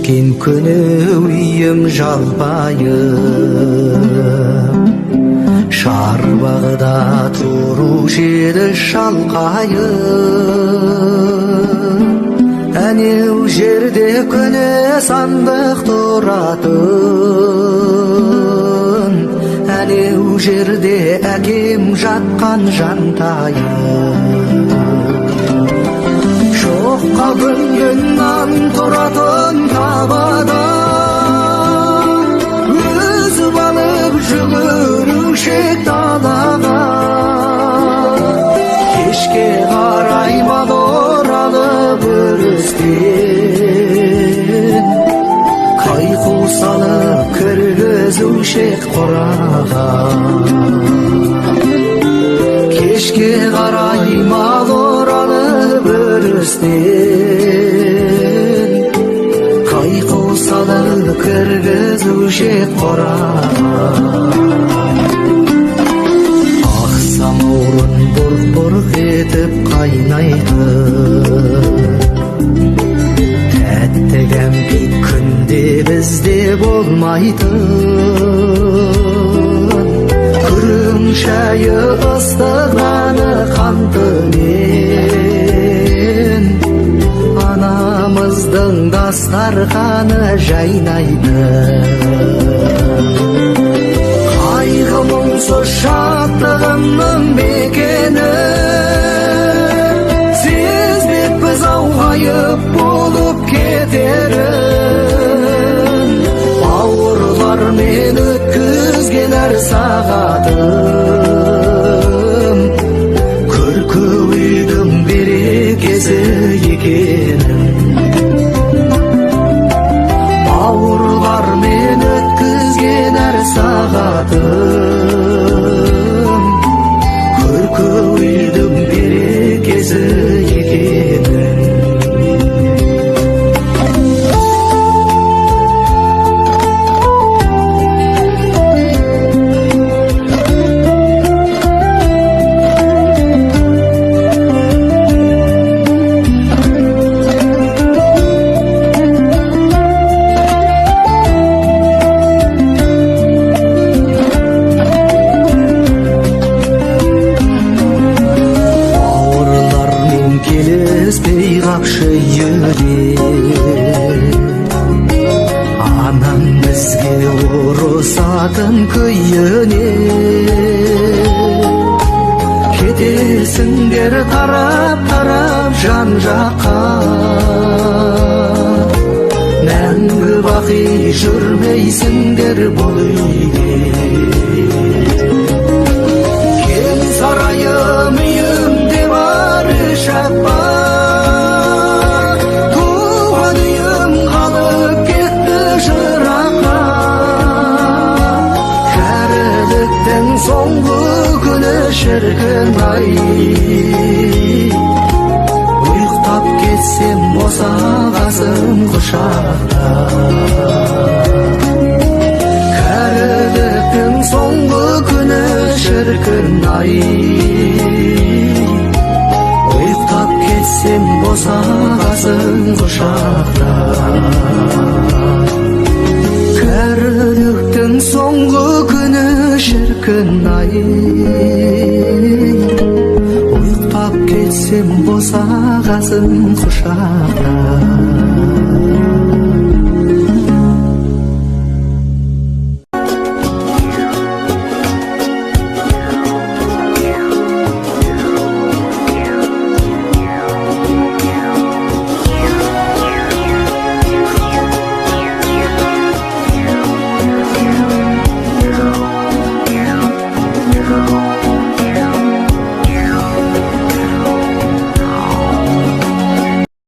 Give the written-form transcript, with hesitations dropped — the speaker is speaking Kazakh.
Кешкен күні үйім жалпайып, шарбағда тұрушы еді шалқайып. Әнеу жерде күні сандық тұратын, әнеу жерде әкем жатқан жантайып. Шоққа күнген нан тұратын табада, өзіп алып жүгірушек далаға. Кешке қарай мал оралып өрістен, қайқу салып кіргізушек қораға. Кешке қарай мал оралып өрістен, қайқу салып кіргізушек қораға. Ақ самаурын бұрқ-бұрқ етіп қайнайды, тәтті кәмпит күнде бізде болмайды. Күрің шайы ыстығаны қантымен, анамыздың дастарханы жайнайды. Қайғы мұңсыз шаттығымның мекені, сезбеппіз ауғайып болып кетерін. Бауырлармен өткізген әр сағатым, көркі үйдің берекесі екенін. Бауырлармен өткізген әр сағатым, көркі үйдің берекесі екенін. Қақшы үйірек, анам бізге ұрысатын күйіне. Кетесіңдер тарап-тарап жан-жаққа, мәңгі бақи жүрмейсіңдер бұл үйде. Кең сарайым үйімде бар шаппа, соңғы күні шіркін-ай. Ұйықтап кетсем босағасың құшақта, кәріліктің соңғы күні шіркін-ай. Ұйықтап кетсем босағасың құшақта, кәріліктің соңғы күні шіркін-ай. Ұйықтап кетсем босағасың құшақта.